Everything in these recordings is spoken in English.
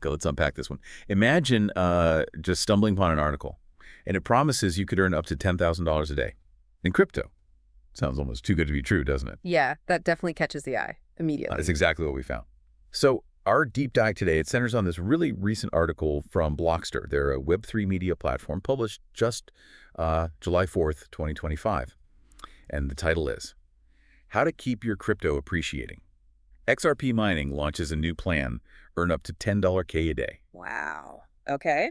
Okay, let's unpack this one. Imagine just stumbling upon an article, and it promises you could earn up to $10,000 a day in crypto. Sounds almost too good to be true, doesn't it? Yeah, that definitely catches the eye immediately. That's exactly what we found. So our deep dive today, it centers on this really recent article from Blockster. They're a Web3 media platform published just July 4th, 2025. And the title is, How to Keep Your Crypto Appreciating. XRP Mining launches a new plan, earn up to $10K a day. Wow. Okay.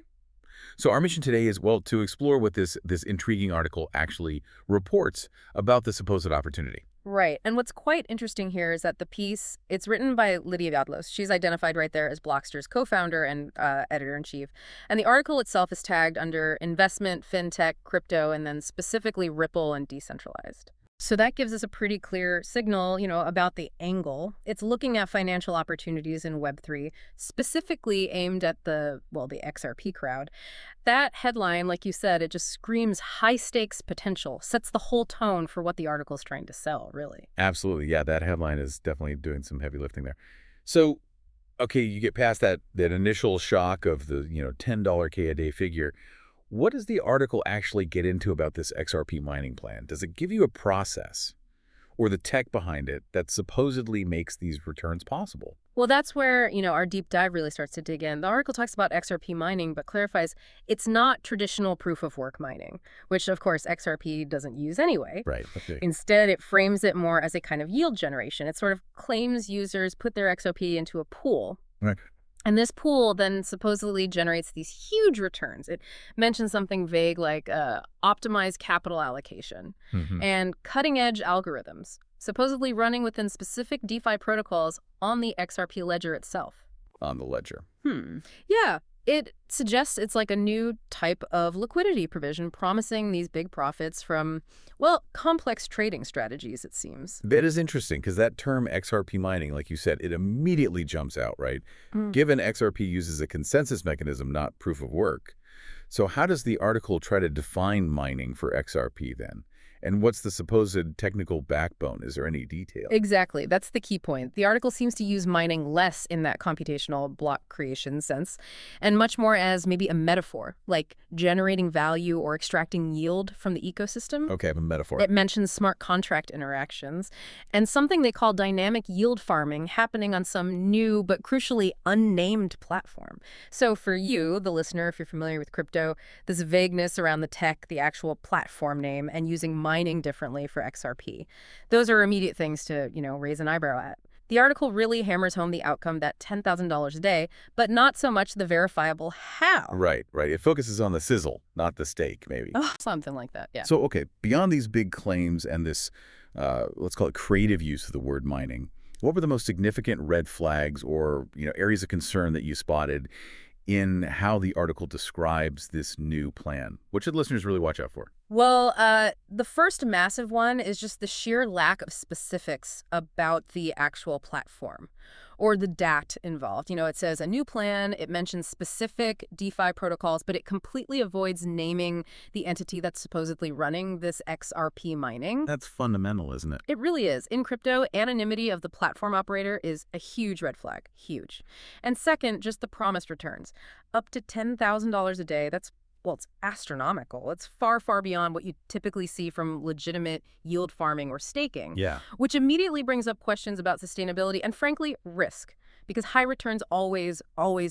So our mission today is, well, to explore what this intriguing article actually reports about the supposed opportunity. Right. And what's quite interesting here is that the piece, it's written by Lydia Yadlos. She's identified right there as Blockster's co-founder and editor-in-chief. And the article itself is tagged under investment, fintech, crypto, and then specifically Ripple and decentralized. So that gives us a pretty clear signal, about the angle. It's looking at financial opportunities in Web3, specifically aimed at the XRP crowd. That headline, like you said, it just screams high-stakes potential, sets the whole tone for what the article's trying to sell, really. Absolutely. Yeah, that headline is definitely doing some heavy lifting there. So, okay, you get past that initial shock of the, $10K a day figure. What does the article actually get into about this XRP mining plan? Does it give you a process or the tech behind it that supposedly makes these returns possible? Well, that's where, our deep dive really starts to dig in. The article talks about XRP mining, but clarifies it's not traditional proof of work mining, which, of course, XRP doesn't use anyway. Right. Okay. Instead, it frames it more as a kind of yield generation. It sort of claims users put their XRP into a pool. Right. And this pool then supposedly generates these huge returns. It mentions something vague like optimized capital allocation and cutting-edge algorithms, supposedly running within specific DeFi protocols on the XRP ledger itself. On the ledger. Yeah. It suggests it's like a new type of liquidity provision promising these big profits from, complex trading strategies, it seems. That is interesting because that term XRP mining, like you said, it immediately jumps out, right? Given XRP uses a consensus mechanism, not proof of work. So how does the article try to define mining for XRP then? And what's the supposed technical backbone? Is there any detail? Exactly. That's the key point. The article seems to use mining less in that computational block creation sense, and much more as maybe a metaphor, like generating value or extracting yield from the ecosystem. Okay, a metaphor. It mentions smart contract interactions and something they call dynamic yield farming happening on some new but crucially unnamed platform. So for you, the listener, if you're familiar with crypto, this vagueness around the tech, the actual platform name, and using mining differently for XRP. Those are immediate things to, raise an eyebrow at. The article really hammers home the outcome, that $10,000 a day, but not so much the verifiable how. Right. It focuses on the sizzle, not the steak, maybe. Oh, something like that, yeah. So, okay, beyond these big claims and this, let's call it creative use of the word mining, what were the most significant red flags or, areas of concern that you spotted in how the article describes this new plan? What should listeners really watch out for? Well, the first massive one is just the sheer lack of specifics about the actual platform or the DAT involved. It says a new plan, it mentions specific DeFi protocols, but it completely avoids naming the entity that's supposedly running this XRP mining. That's fundamental, isn't it? It really is. In crypto, anonymity of the platform operator is a huge red flag. Huge. And second, just the promised returns. Up to $10,000 a day, it's astronomical. It's far, far beyond what you typically see from legitimate yield farming or staking. Yeah. Which immediately brings up questions about sustainability and, frankly, risk. Because high returns always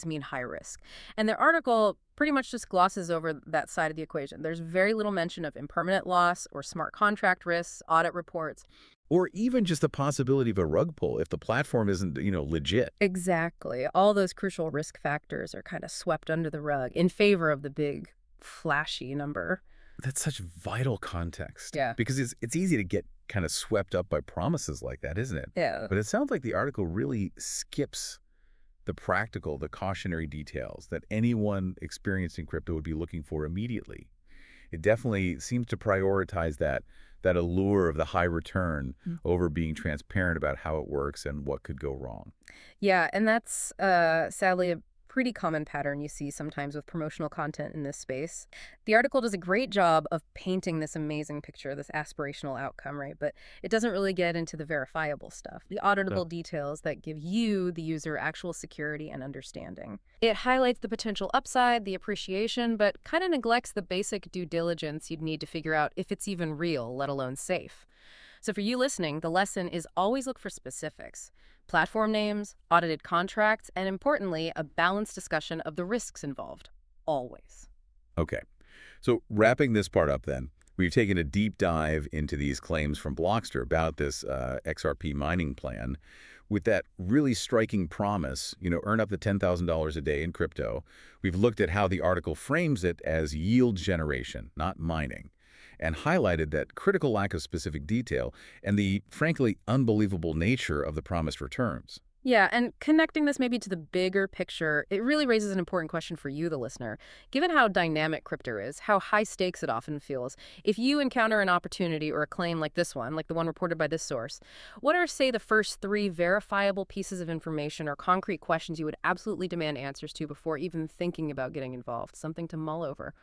mean high risk. And their article pretty much just glosses over that side of the equation. There's very little mention of impermanent loss or smart contract risks, audit reports. Or even just the possibility of a rug pull if the platform isn't, legit. Exactly. All those crucial risk factors are kind of swept under the rug in favor of the big, flashy number. That's such vital context. Yeah. Because it's easy to get kind of swept up by promises like that, isn't it? Yeah. But it sounds like the article really skips the practical, the cautionary details that anyone experiencing crypto would be looking for immediately. It definitely seems to prioritize that allure of the high return over being transparent about how it works and what could go wrong. Yeah, and that's sadly a pretty common pattern you see sometimes with promotional content in this space. The article does a great job of painting this amazing picture, this aspirational outcome, right? But it doesn't really get into the verifiable stuff, the Yeah. auditable details that give you, the user, actual security and understanding. It highlights the potential upside, the appreciation, but kind of neglects the basic due diligence you'd need to figure out if it's even real, let alone safe. So for you listening, the lesson is always look for specifics, platform names, audited contracts, and importantly, a balanced discussion of the risks involved. Always. Okay. So wrapping this part up then, we've taken a deep dive into these claims from Blockster about this XRP mining plan with that really striking promise, earn up to $10,000 a day in crypto. We've looked at how the article frames it as yield generation, not mining, and highlighted that critical lack of specific detail and the, frankly, unbelievable nature of the promised returns. Yeah, and connecting this maybe to the bigger picture, it really raises an important question for you, the listener. Given how dynamic crypto is, how high stakes it often feels, if you encounter an opportunity or a claim like this one, like the one reported by this source, what are, say, the first three verifiable pieces of information or concrete questions you would absolutely demand answers to before even thinking about getting involved? Something to mull over.